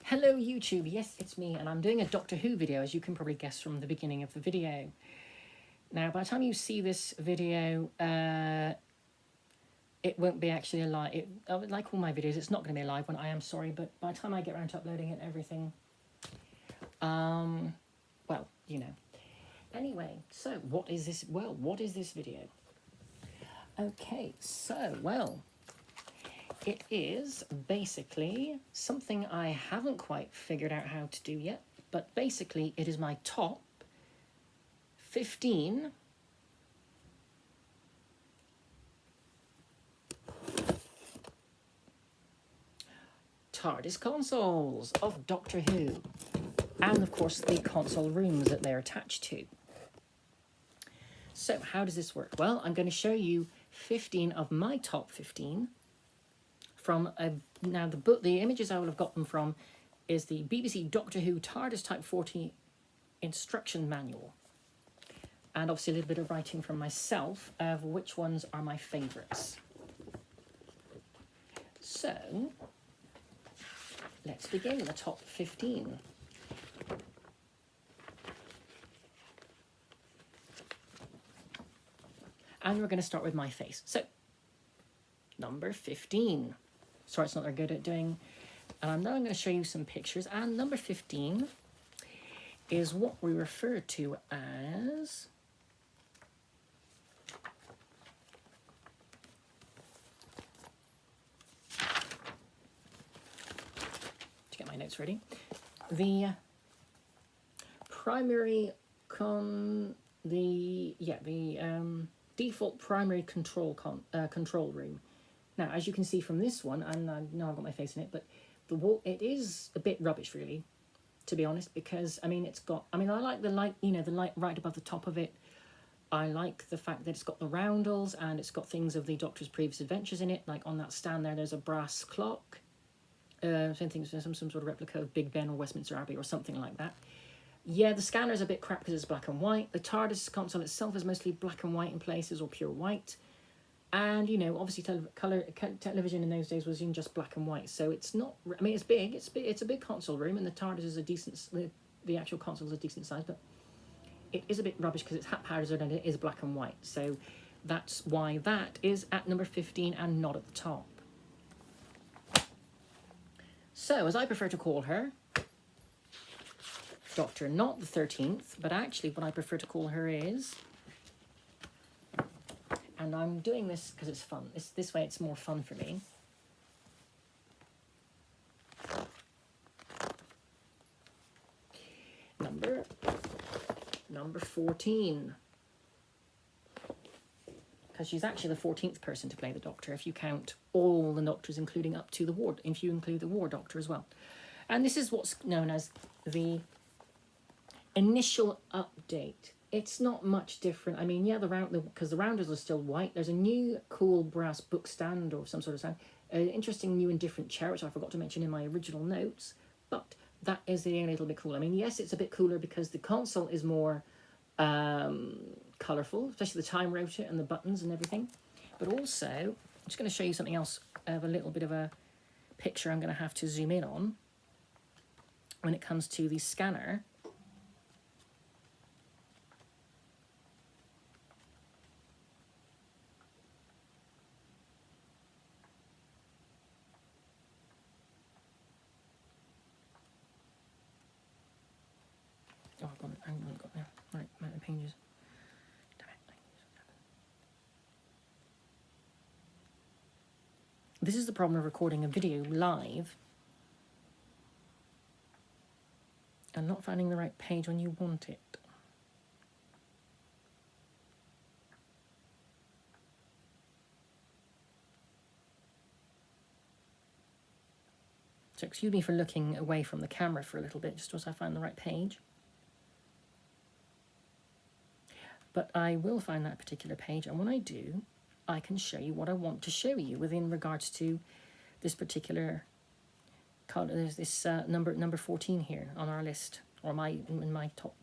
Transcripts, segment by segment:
Hello YouTube, yes it's me, and I'm doing a Doctor Who video, as you can probably guess from the beginning of the video. Now by the time you see this video, it won't be actually a live, like all my videos, it's not going to be a live one, I am sorry, but by the time I get around to uploading it and everything, well, you know. Anyway, so what is this, well, what is this video? Okay, so, well, it is basically something I haven't quite figured out how to do yet, but basically it is my top 15 TARDIS consoles of Doctor Who, and of course the console rooms that they're attached to. So how does this work? Well, I'm going to show you 15 of my top 15 from now the images I will have got them from is the BBC Doctor Who TARDIS Type 40 instruction manual, and obviously a little bit of writing from myself of which ones are my favourites. So let's begin with the top 15. And we're going to start with my face. So number 15. Sorry, it's not very good at doing. And now I'm going to show you some pictures. And number 15 is what we refer to as to get my notes ready. The primary default primary control room. Now, as you can see from this one, and I know I've got my face in it, but the wall, it is a bit rubbish, really, to be honest, because, I mean, it's got, I mean, I like the light, you know, the light right above the top of it. I like the fact that it's got the roundels, and it's got things of the Doctor's previous adventures in it, like on that stand there, there's a brass clock. Same thing, some sort of replica of Big Ben or Westminster Abbey or something like that. Yeah, the scanner's a bit crap because it's black and white. The TARDIS console itself is mostly black and white in places, or pure white. And, you know, obviously television in those days was in just black and white. So it's not, I mean, it's big. It's a big console room, and the TARDIS is a decent, the actual console is a decent size, but it is a bit rubbish because it's haphazard and it is black and white. So that's why that is at number 15 and not at the top. So, as I prefer to call her, Doctor, not the 13th, but actually what I prefer to call her is, and I'm doing this because it's fun. This way it's more fun for me. Number 14. Because she's actually the 14th person to play the Doctor, if you count all the Doctors, including up to the War, if you include the War Doctor as well. And this is what's known as the initial update. It's not much different. I mean, yeah, because the rounders are still white. There's a new cool brass book stand or some sort of stand. An interesting new and different chair, which I forgot to mention in my original notes. But that is the only little bit cool. I mean, yes, it's a bit cooler because the console is more colourful, especially the time rotor and the buttons and everything. But also, I'm just going to show you something else of a little bit of a picture I'm going to have to zoom in on when it comes to the scanner. Oh, I've got it. I haven't got there. Right, amount of pages. Damn it. This is the problem of recording a video live and not finding the right page when you want it. So excuse me for looking away from the camera for a little bit, just as I find the right page. But I will find that particular page, and when I do, I can show you what I want to show you within regards to this particular. There's this number 14 here on our list, or my top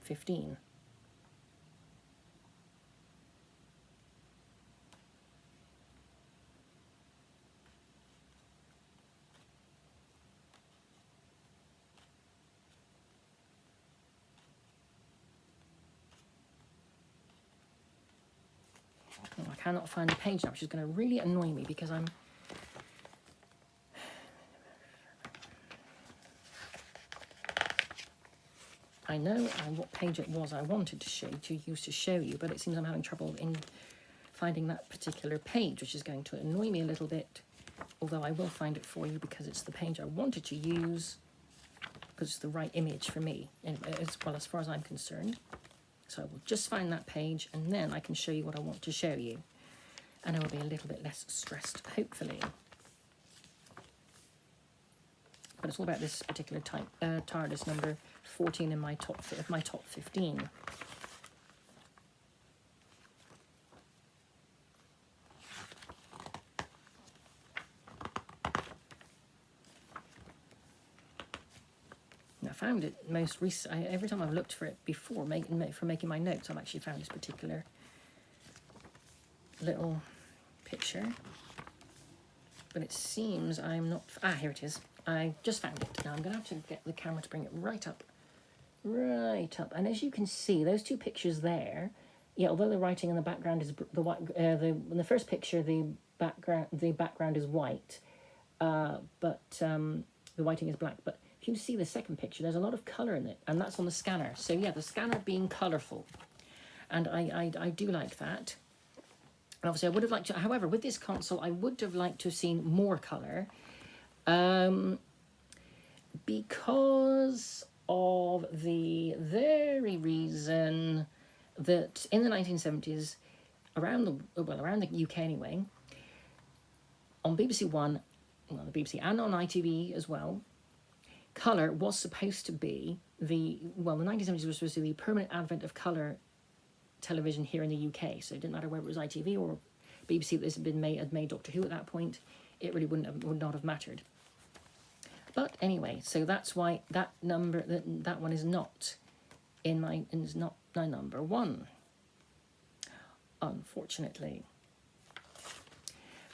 15. Oh, I cannot find the page now, which is going to really annoy me because I'm... I know what page it was I wanted to use to show you, but it seems I'm having trouble in finding that particular page, which is going to annoy me a little bit, although I will find it for you because it's the page I wanted to use, because it's the right image for me, as well as far as I'm concerned. So I will just find that page, and then I can show you what I want to show you, and I will be a little bit less stressed, hopefully. But it's all about this particular type, TARDIS number 14 in my top 15. I found it most recent. Every time I've looked for it before, making my notes, I've actually found this particular little picture. But it seems I'm not... here it is. I just found it. Now I'm going to have to get the camera to bring it right up. Right up. And as you can see, those two pictures there, yeah, although the writing in the background is in the first picture, the background is white, but the whiting is black. But if you see the second picture, there's a lot of colour in it, and that's on the scanner. So yeah, the scanner being colourful, and I do like that. And obviously, I would have liked to. However, with this console, I would have liked to have seen more colour, because of the very reason that in the 1970s, around the UK anyway, on BBC One, well, the BBC and on ITV as well, colour was supposed to be the 1970s was supposed to be the permanent advent of colour television here in the UK. So it didn't matter whether it was ITV or BBC that had made Doctor Who at that point. It really would not have mattered. But anyway, so that's why that number, that one is not is not my number one, unfortunately.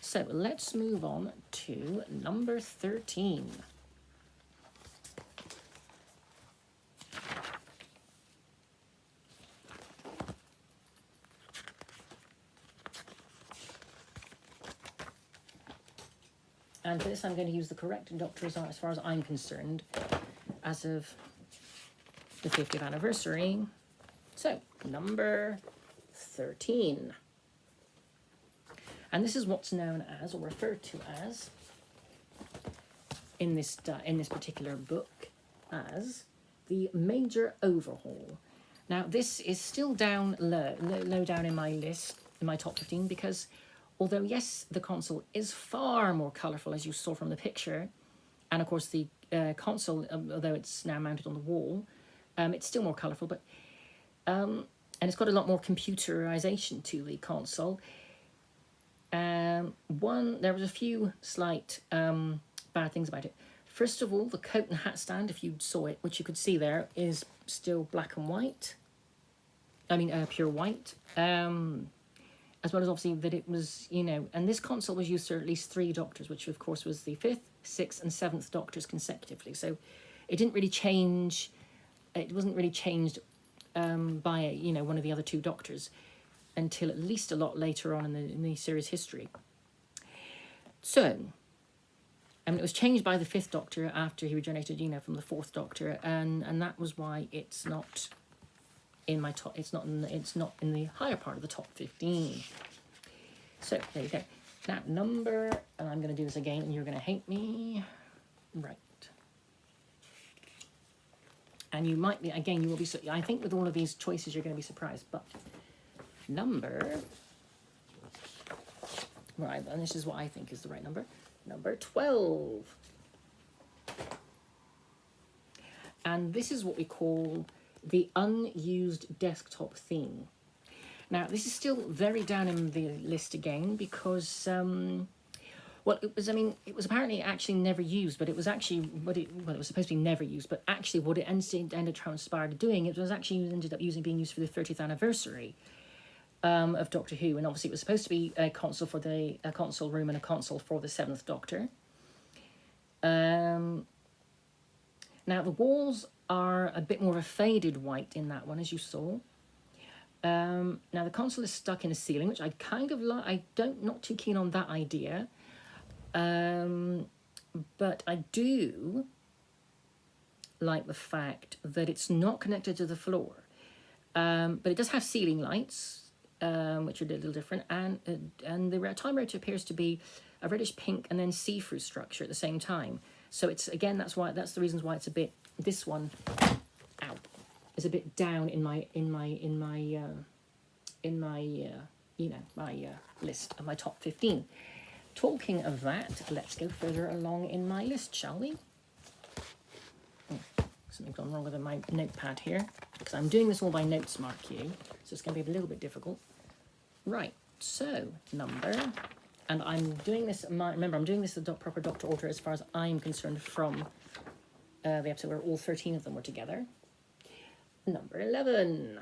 So let's move on to number 13. And for this, I'm going to use the correct Doctor as far as I'm concerned, as of the 50th anniversary. So, number 13. And this is what's known as, or referred to as, in this particular book, as the Major Overhaul. Now, this is still down low down in my list, in my top 15, because although, yes, the console is far more colourful, as you saw from the picture, and of course the console, although it's now mounted on the wall, it's still more colourful, but and it's got a lot more computerization to the console. There was a few slight bad things about it. First of all, the coat and hat stand, if you saw it, which you could see there, is still black and white. I mean, pure white. As well as obviously that it was, and this console was used for at least 3 Doctors, which of course was the 5th, 6th and 7th Doctors consecutively. So it didn't really change, it wasn't really changed by, one of the other 2 Doctors until at least a lot later on in the series history. So, it was changed by the 5th Doctor after he regenerated, from the 4th Doctor, and that was why it's not in my top, it's not in the higher part of the top 15. So there you go. Now number, and I'm going to do this again and you're going to hate me, right? And you might be, again, you will be, I think with all of these choices you're going to be surprised, but number, right, and this is what I think is the right number, number 12. And this is what we call the unused desktop theme. Now, this is still very down in the list again because, it was apparently actually never used, but it was actually, it was supposed to be never used, but actually what it ended transpired doing, it was actually ended up being used for the 30th anniversary of Doctor Who, and obviously it was supposed to be a console for a console room and a console for the 7th Doctor. Now, the walls are a bit more of a faded white in that one, as you saw. Now the console is stuck in a ceiling, which I kind of like. Not too keen on that idea. But I do like the fact that it's not connected to the floor. But it does have ceiling lights, which are a little different, and the time rotor appears to be a reddish pink and then see-through structure at the same time. So it's, again, that's the reasons why it's a bit, this one, ow, is a bit down in my list of my top 15. Talking of that, let's go further along in my list, shall we? Something's gone wrong with my notepad here, because I'm doing this all by notes, mark you, so it's going to be a little bit difficult. Right, so number, and I'm doing this, remember, I'm doing this the proper Doctor order as far as I'm concerned from the episode where all 13 of them were together. Number 11.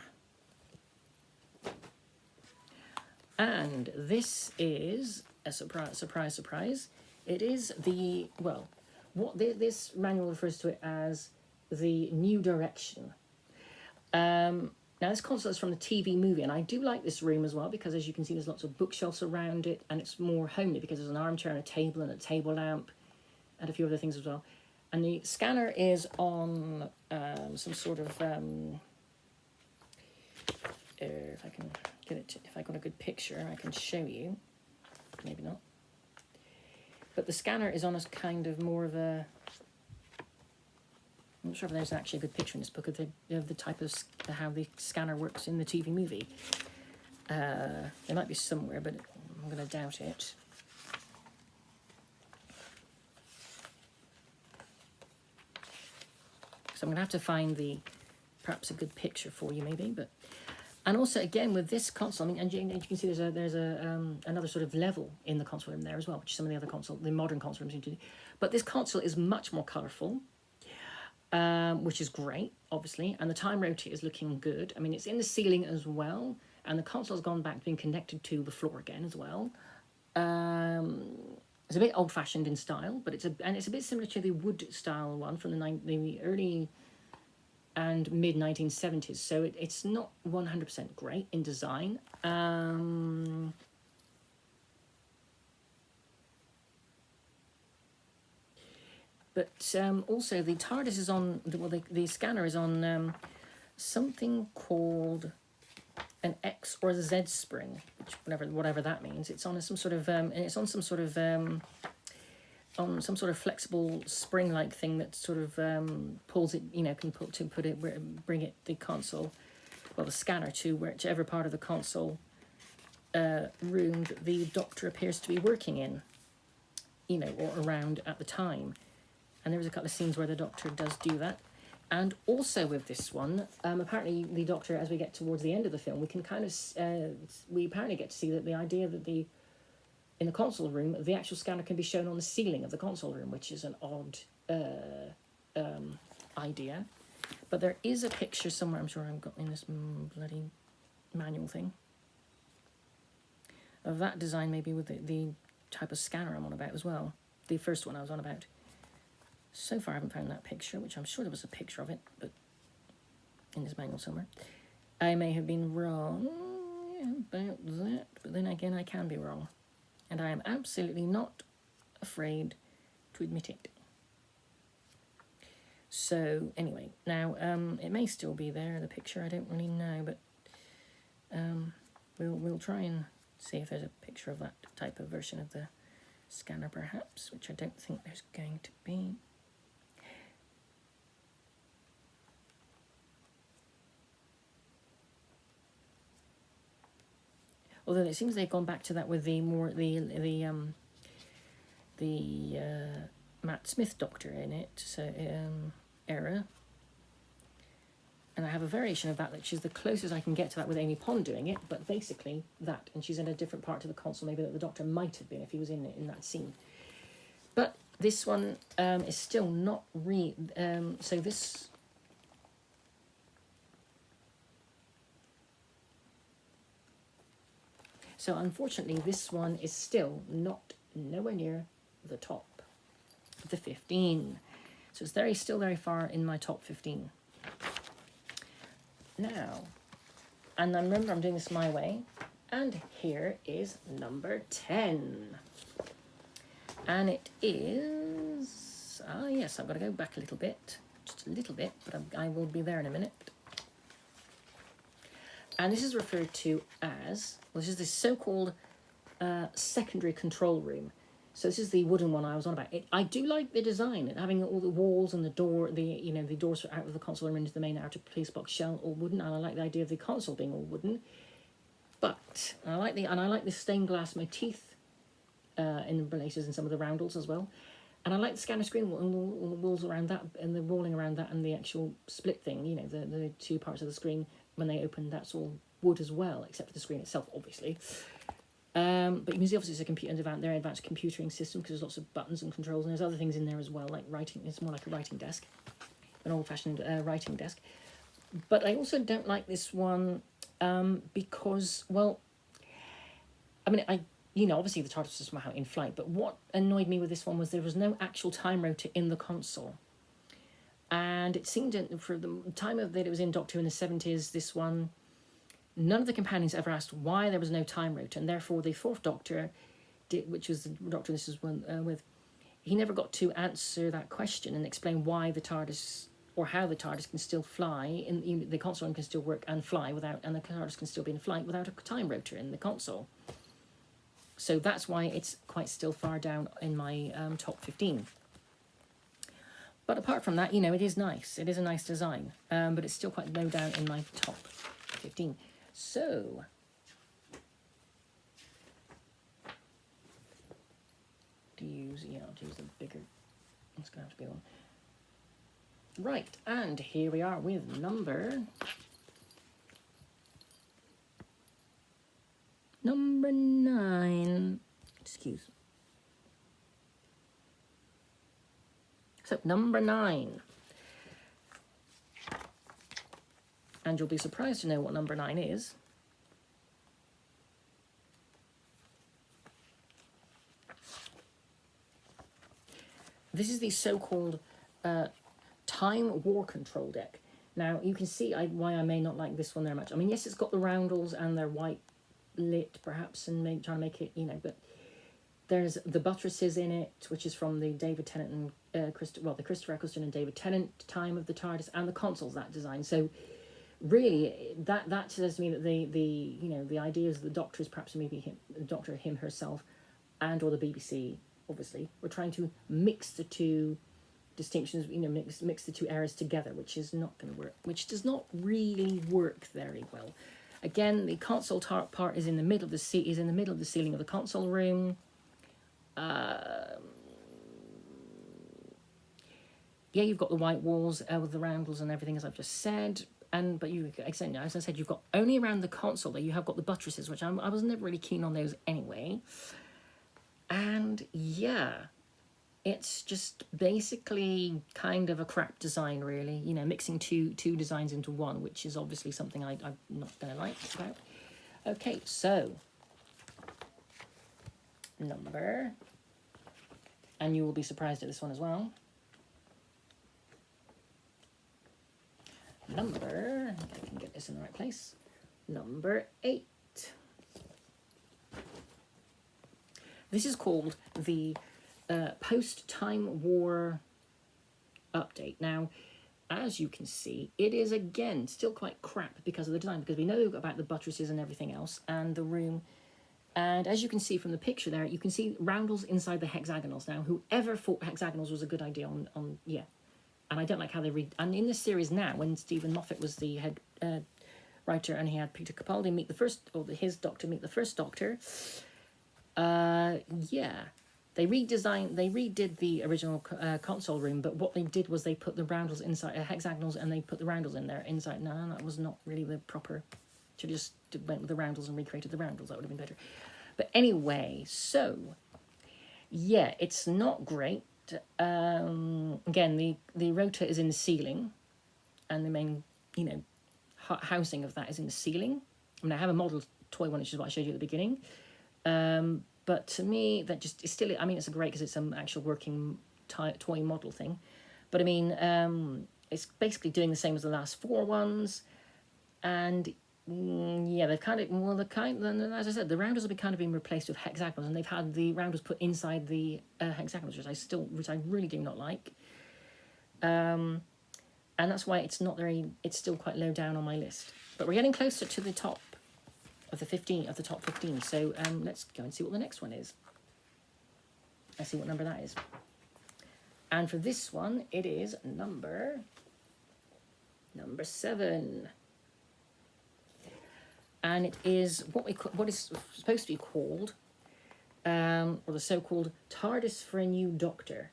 And this is a surprise, surprise, surprise. It is the, well, what this manual refers to it as the new direction. Now this console is from the TV movie, and I do like this room as well because, as you can see, there's lots of bookshelves around it, and it's more homely because there's an armchair and a table lamp and a few other things as well. And the scanner is on some sort of if I can get it, if I got a good picture I can show you, maybe not, but the scanner is on a kind of more of a, I'm not sure if there's actually a good picture in this book of the type of how the scanner works in the TV movie. There might be somewhere, but I'm going to doubt it. So I'm going to have to find perhaps a good picture for you, maybe. But and also again with this console, I mean, and you can see there's another sort of level in the console room there as well, which some of the other the modern console rooms seem to do. But this console is much more colourful. Which is great, obviously, and the time rotor is looking good. I mean, it's in the ceiling as well, and the console's gone back to being connected to the floor again as well. It's a bit old-fashioned in style, but it's a bit similar to the wood style one from the early and mid 1970s. So it's not 100% great in design. But also the TARDIS is on, the scanner is on something called an X or a Z spring, which whatever that means. It's on some sort of flexible spring-like thing that sort of pulls it, can bring it, the console, well, the scanner to whichever part of the console room that the Doctor appears to be working in, or around at the time. And there was a couple of scenes where the Doctor does do that. And also with this one, apparently the Doctor, as we get towards the end of the film, we can kind of, we apparently get to see that the idea that in the console room, the actual scanner can be shown on the ceiling of the console room, which is an odd idea. But there is a picture somewhere, I'm sure I've got in this bloody manual thing, of that design, maybe with the type of scanner I'm on about as well. The first one I was on about. So far I haven't found that picture, which I'm sure there was a picture of it, but in this manual somewhere. I may have been wrong about that, but then again I can be wrong. And I am absolutely not afraid to admit it. So anyway, now it may still be there, the picture, I don't really know, but we'll try and see if there's a picture of that type of version of the scanner perhaps, which I don't think there's going to be. Although it seems they've gone back to that with the Matt Smith Doctor in it, so era. And I have a variation of that, which is the closest I can get to that with Amy Pond doing it, but basically that, and she's in a different part of the console, maybe that the Doctor might have been if he was in that scene. But this one is still not so this. So unfortunately, this one is still nowhere near the top of the 15. So it's still very far in my top 15. Now, And I remember I'm doing this my way. And here is number 10. And it is... yes, I've got to go back a little bit. Just a little bit, but I will be there in a minute. And this is referred to as... Well, this is the so-called secondary control room. So this is the wooden one I was on about. I do like the design, having all the walls and the door, the doors out of the console room into the main outer police box shell all wooden, and I like the idea of the console being all wooden. But I like the stained glass motif in the places and some of the roundels as well, and I like the scanner screen and all the walls around that and the rolling around that and the actual split thing. The two parts of the screen when they open, that's all wood as well, except for the screen itself, obviously. But you can see obviously it's advanced computing system, because there's lots of buttons and controls, and there's other things in there as well, like writing. It's more like a writing desk, an old-fashioned writing desk. But I also don't like this one because, well, I mean, obviously the TARDIS was somehow in flight, but what annoyed me with this one was there was no actual time rotor in the console. And it seemed for the time that it was in Doctor Who in the 70s, this one... None of the companions ever asked why there was no time rotor, and therefore the fourth Doctor, which was the Doctor this is one with, he never got to answer that question and explain why the TARDIS, or how the TARDIS can still fly, in the console can still work and fly without, and the TARDIS can still be in flight without a time rotor in the console. So that's why it's quite still far down in my top 15. But apart from that, it is nice. It is a nice design, but it's still quite low down in my top 15. So, I'll use the bigger, it's going to have to be one. Right, and here we are with number 9. Excuse. So, number 9. And you'll be surprised to know what number 9 is. This is the so-called time war control deck. Now, you can see why I may not like this one very much. I mean, yes, it's got the roundels and they're white lit, perhaps, and trying to make it, but there's the buttresses in it, which is from the David Tennant and the Christopher Eccleston and David Tennant time of the TARDIS, and the console's that design. So really, that says to me that the ideas of the Doctor is perhaps maybe him herself, and or the BBC, obviously, we're trying to mix the two distinctions, mix the two eras together, which is not going to work, which does not really work very well. Again, the console part is in the middle of the ceiling of the console room. Yeah, you've got the white walls with the roundels and everything, as I've just said. But as I said, you've got only around the console that you have got the buttresses, which I was never really keen on those anyway. And yeah, it's just basically kind of a crap design, really. Mixing two designs into one, which is obviously something I'm not going to like about. Okay, so number, and you will be surprised at this one as well. Number, if I can get this in the right place, number 8. This is called the Post-Time War update. Now, as you can see, it is, again, still quite crap because of the design, because we know about the buttresses and everything else, and the room. And as you can see from the picture there, you can see roundels inside the hexagonals. Now, whoever thought hexagonals was a good idea yeah. And I don't like how they read. And in this series now, when Stephen Moffat was the head writer, and he had Peter Capaldi meet the first, or his Doctor meet the first Doctor, yeah, they redid the original console room, but what they did was they put the roundels inside hexagonals, and they put the roundels in there inside. No, that was not really the proper. Should have just went with the roundels and recreated the roundels. That would have been better. But anyway, so yeah, it's not great. Again, the rotor is in the ceiling, and the main, housing of that is in the ceiling. I mean, I have a model toy one, which is what I showed you at the beginning. But to me, that just is still. I mean, it's great because it's some actual working toy model thing. But I mean, it's basically doing the same as the last 4 ones, and Yeah, they've kind of, well, as I said, the roundels have been kind of been replaced with hexagonals, and they've had the roundels put inside the hexagonals, which I really do not like. And that's why it's still quite low down on my list. But we're getting closer to the top of the top 15. So let's go and see what the next one is. Let's see what number that is. And for this one, it is number 7. And it is what is supposed to be called, or the so-called TARDIS for a New Doctor.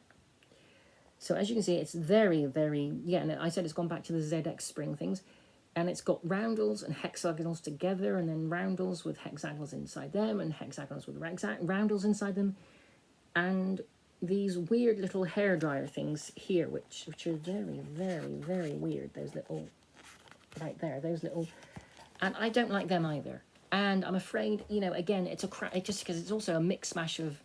So as you can see, it's very, very, yeah, and I said it's gone back to the ZX Spring things. And it's got roundels and hexagonals together, and then roundels with hexagonals inside them, and hexagonals with roundels inside them. And these weird little hairdryer things here, which are very, very, very weird. Those little, right there, those little, and I don't like them either. And I'm afraid, you know, again, it's just because it's also a mishmash of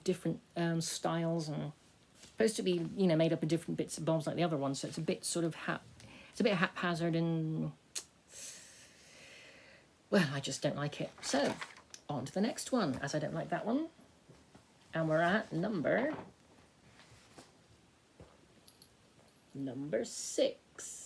different styles, and supposed to be, you know, made up of different bits and bobs like the other ones. So it's a bit sort of it's a bit haphazard, and well, I just don't like it. So on to the next one, as I don't like that one. And we're at number 6.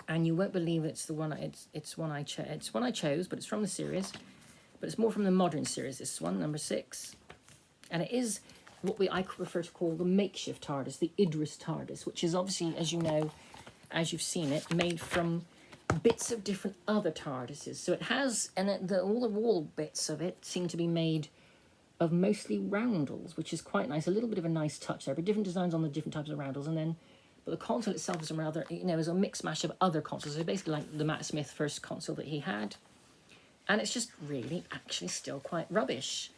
And you won't believe it's the one. It's one I chose, but it's from the series. But it's more from the modern series. This one, number 6, and it is what I prefer to call the makeshift TARDIS, the Idris TARDIS, which is obviously, as you know, as you've seen it, made from bits of different other TARDISes. So it has, and all the wall bits of it seem to be made of mostly roundels, which is quite nice. A little bit of a nice touch there, but different designs on the different types of roundels. And then, but the console itself is a rather, you know, is a mix mash of other consoles. So basically like the Matt Smith first console that he had. And it's just really actually still quite rubbish.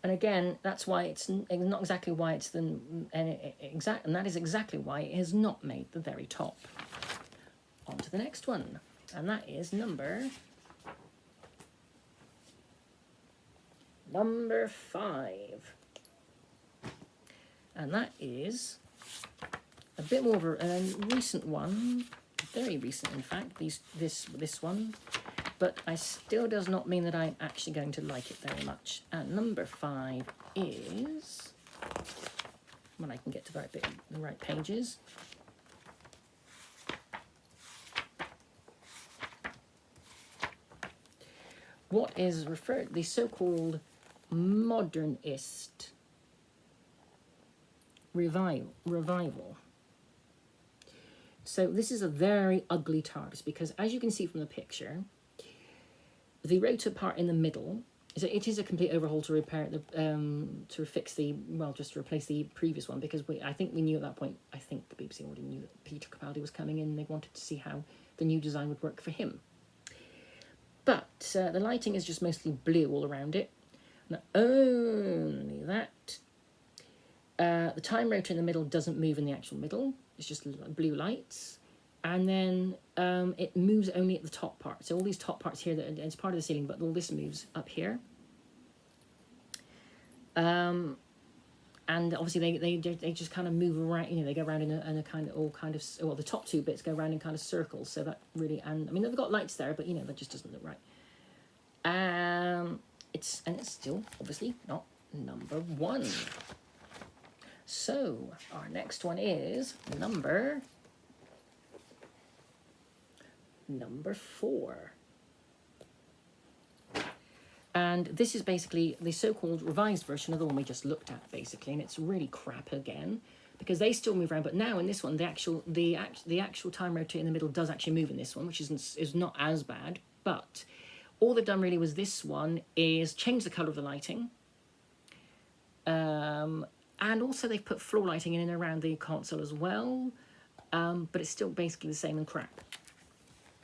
And again, that's why it's not exactly why it's and that is exactly why it has not made the very top. On to the next one, and that is number 5, and that is a bit more of a recent one, very recent in fact. This one. But I still does not mean that I'm actually going to like it very much. And number 5 is, when I can get to the right pages. What is referred, the so-called modernist revival. So this is a very ugly TARDIS, because as you can see from the picture, the rotor part in the middle, it is a complete overhaul to repair to fix just to replace the previous one, because I think we knew at that point, I think the BBC already knew that Peter Capaldi was coming in, and they wanted to see how the new design would work for him. But the lighting is just mostly blue all around it. Not only that, the time rotor in the middle doesn't move in the actual middle, it's just blue lights. And then it moves only at the top part. So all these top parts here, it's part of the ceiling, but all this moves up here. And obviously they just kind of move around. You know, they go around in a kind of the top 2 bits go around in kind of circles. So that really, and I mean they've got lights there, but you know that just doesn't look right. It's still obviously not number 1. So our next one is number 4. And this is basically the so-called revised version of the one we just looked at, basically, and it's really crap again, because they still move around, but now in this one, the actual time rotor in the middle does actually move in this one, which is not as bad, but all they've done really was this one is change the colour of the lighting, and also they've put floor lighting in and around the console as well, but it's still basically the same and crap.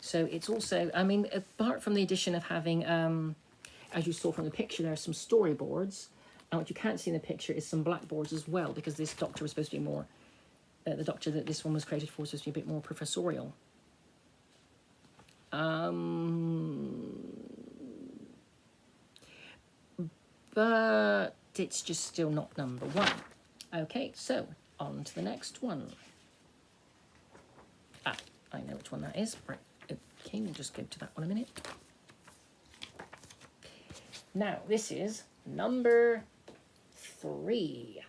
So it's also, I mean, apart from the addition of having, as you saw from the picture, there are some storyboards. And what you can't see in the picture is some blackboards as well, because this Doctor was supposed to be more, the Doctor that this one was created for was supposed to be a bit more professorial. But it's just still not number one. Okay, so on to the next one. Ah, I know which one that is. Right, okay, we'll just go to that one a minute. Now, this is number 3.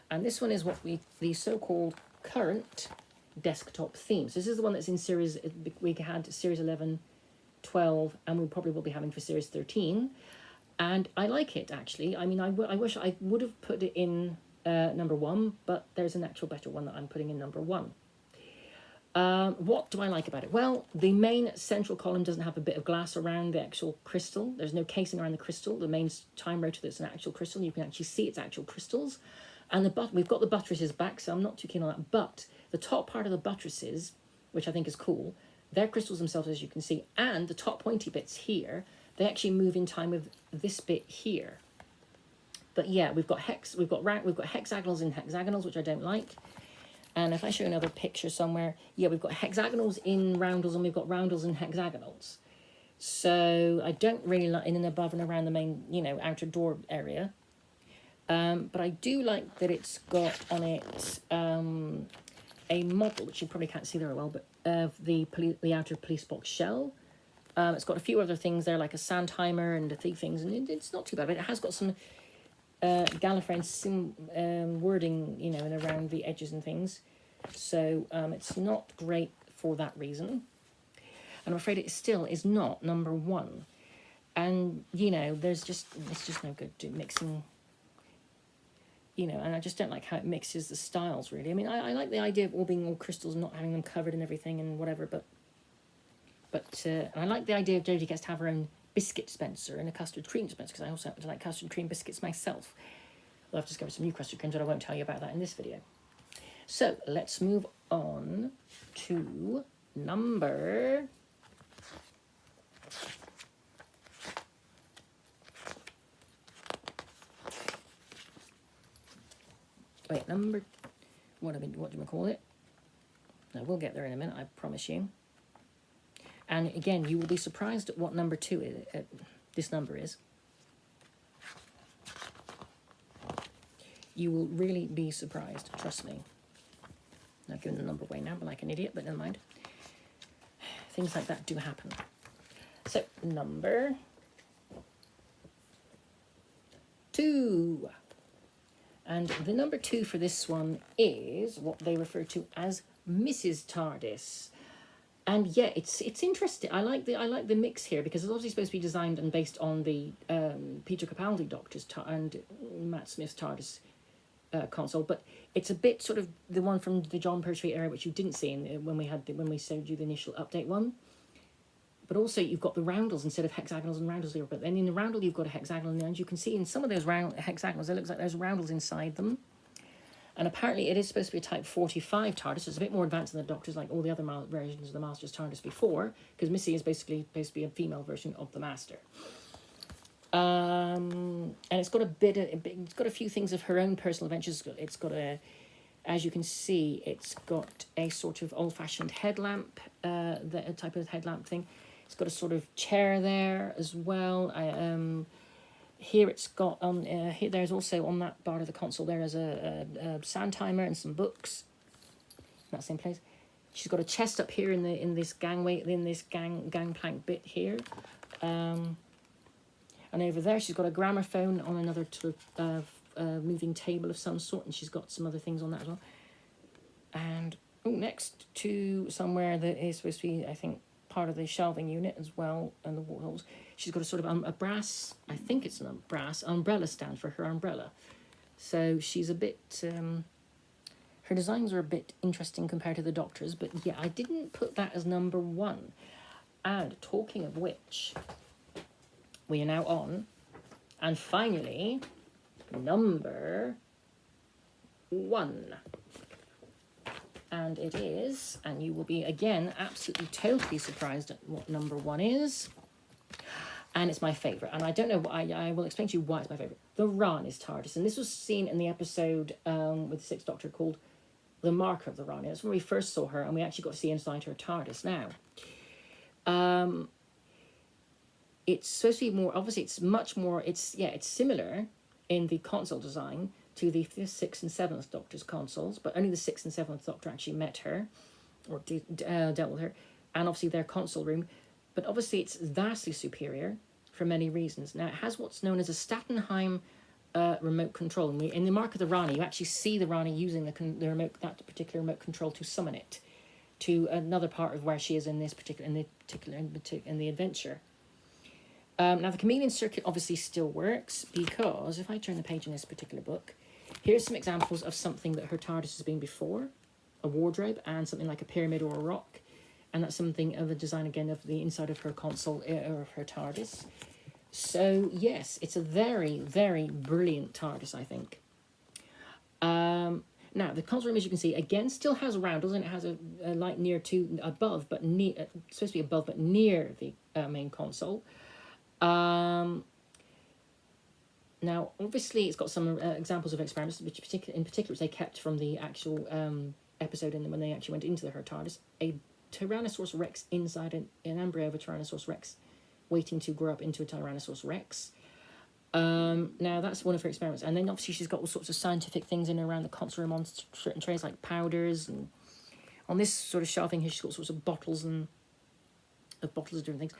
And this one is what the so-called current desktop themes. This is the one that's in series, we had series 11, 12, and we probably will be having for series 13. And I like it, actually. I mean, I wish I would have put it in number 1, but there's an actual better one that I'm putting in number 1. What do I like about it? Well, the main central column doesn't have a bit of glass around the actual crystal. There's no casing around the crystal. The main time rotor, that's an actual crystal. You can actually see its actual crystals. And we've got the buttresses back, so I'm not too keen on that. But the top part of the buttresses, which I think is cool, they're crystals themselves, as you can see. And the top pointy bits here, they actually move in time with this bit here. But yeah, we've got hexagonals in hexagonals, which I don't like. And if I show another picture somewhere, yeah, we've got hexagonals in roundels and we've got roundels in hexagonals. So I don't really like in and above and around the main, outer door area. But I do like that it's got on it a model, which you probably can't see very well, but of the outer police box shell. It's got a few other things there, like a sand timer and a few things, and it's not too bad. But it has got some Gallifreyan wording, and around the edges and things. So it's not great for that reason. And I'm afraid it still is not number 1. And, it's just no good mixing, and I just don't like how it mixes the styles, really. I mean, I like the idea of all being all crystals and not having them covered and everything and whatever, but I like the idea of Jodie gets to have her own biscuit dispenser and a custard cream dispenser, because I also happen to like custard cream biscuits myself. Well, I've discovered some new custard creams, but I won't tell you about that in this video. So let's move on to number... Wait, number... What do we call it? No, we'll get there in a minute, I promise you. And again, you will be surprised at what number 2 is, this number is. You will really be surprised, trust me. I've given the number away now, but like an idiot, but never mind. Things like that do happen. So, number 2. And the number 2 for this one is what they refer to as Mrs. TARDIS. And yeah, it's interesting. I like the mix here, because it's obviously supposed to be designed and based on the Peter Capaldi Doctor's and Matt Smith's TARDIS console, but it's a bit sort of the one from the John Pertwee era, which you didn't see when we showed you the initial update one. But also you've got the roundels instead of hexagonals and roundels here. But then in the roundel you've got a hexagonal, and you can see in some of those hexagonals, it looks like there's roundels inside them. And apparently it is supposed to be a Type 45 TARDIS. It's a bit more advanced than the Doctor's, like all the other versions of the Master's TARDIS before, because Missy is basically supposed to be a female version of the Master. And it's got it's got a few things of her own personal adventures. It's got as you can see, it's got a sort of old-fashioned headlamp, a type of headlamp thing. It's got a sort of chair there as well. Here it's got here. There's also on that part of the console there is a sand timer and some books. In that same place, she's got a chest up here in this gangway, in this gangplank bit here. And over there, she's got a gramophone on another sort of moving table of some sort, and she's got some other things on that as well. And next to somewhere that is supposed to be, I think, part of the shelving unit as well, and the walls, she's got a sort of a brass, I think it's a brass umbrella stand for her umbrella. So she's a bit, her designs are a bit interesting compared to the Doctor's, but yeah, I didn't put that as number 1. And talking of which, we are now on, and finally, number 1. And it is, and you will be, again, absolutely totally surprised at what number 1 is. And it's my favourite. And I don't know, I will explain to you why it's my favourite. The Rani's TARDIS. And this was seen in the episode with the 6th Doctor called The Mark of the Rani. That's when we first saw her, and we actually got to see inside her TARDIS now. It's supposed to be more, obviously it's much more, it's similar in the console design to the 5th, 6th and 7th Doctor's consoles, but only the 6th and 7th Doctor actually met her, or dealt with her, and obviously their console room. But obviously it's vastly superior for many reasons. Now, it has what's known as a Stattenheim remote control. And in the Mark of the Rani, you actually see the Rani using the remote, that particular remote control, to summon it to another part of where she is in the adventure. Now, the chameleon circuit obviously still works, because if I turn the page in this particular book, here's some examples of something that her TARDIS has been before: a wardrobe and something like a pyramid or a rock. And that's something of the design, again, of the inside of her console, or of her TARDIS. So, yes, it's a very, very brilliant TARDIS, I think. Now, the console room, as you can see, again, still has roundels, and it has a light near to, above, but near, supposed to be above, but near the main console. Now, obviously, it's got some examples of experiments, which in particular they kept from the actual episode when they actually went into her TARDIS. A Tyrannosaurus Rex inside an embryo of a Tyrannosaurus Rex, waiting to grow up into a Tyrannosaurus Rex. Now, that's one of her experiments. And then, obviously, she's got all sorts of scientific things in and around the console room on certain trays, like powders. And on this sort of shelving here, she's got sorts of bottles of different things.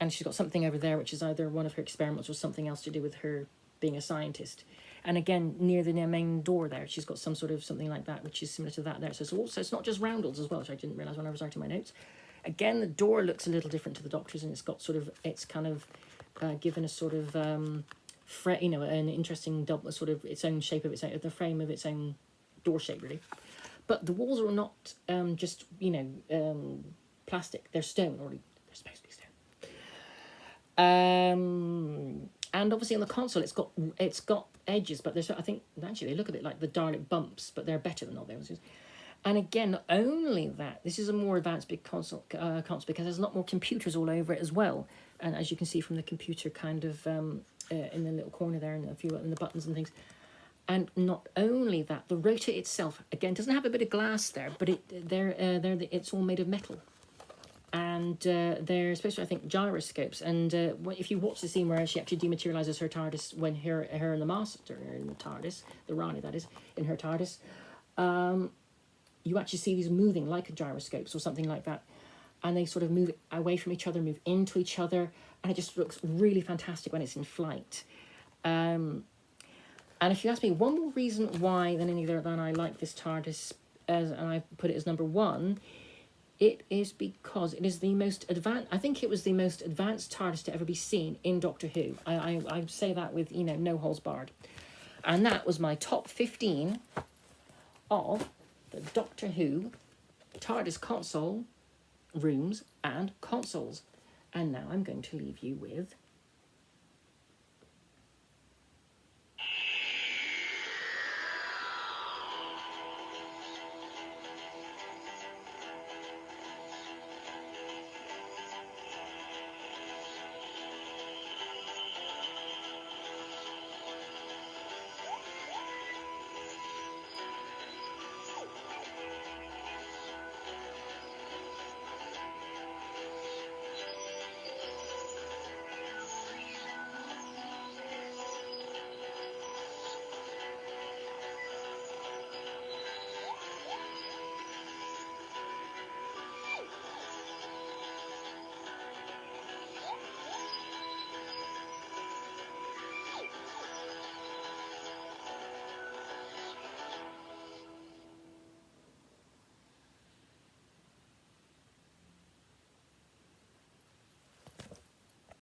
And she's got something over there, which is either one of her experiments or something else to do with her being a scientist. And again, near the main door there, she's got some sort of something like that, which is similar to that there. So it's not just roundels as well, which I didn't realise when I was writing my notes. Again, the door looks a little different to the Doctor's, and it's kind of given a sort of an interesting double, sort of its own shape of its own, the frame of its own door shape, really. But the walls are not just plastic; they're stone, or they're supposed to be stone. And obviously on the console, it's got edges, but I think actually they look a bit like the Dalek bumps, but they're better than all those. And again, not only that, this is a more advanced big console because there's a lot more computers all over it as well. And as you can see from the computer kind of in the little corner there, and a few in the buttons and things. And not only that, the rotor itself, again, doesn't have a bit of glass there, but it's all made of metal. And they're supposed to, I think, gyroscopes. And if you watch the scene where she actually dematerializes her TARDIS, when her and the Master are in the TARDIS, the Rani that is, in her TARDIS, you actually see these moving like gyroscopes or something like that. And they sort of move away from each other, move into each other. And it just looks really fantastic when it's in flight. And if you ask me one more reason why than I like this TARDIS, and I put it as number one, it is because it is the most advanced. I think it was the most advanced TARDIS to ever be seen in Doctor Who. I say that with no holds barred, and that was my top 15 of the Doctor Who TARDIS console rooms and consoles. And now I'm going to leave you with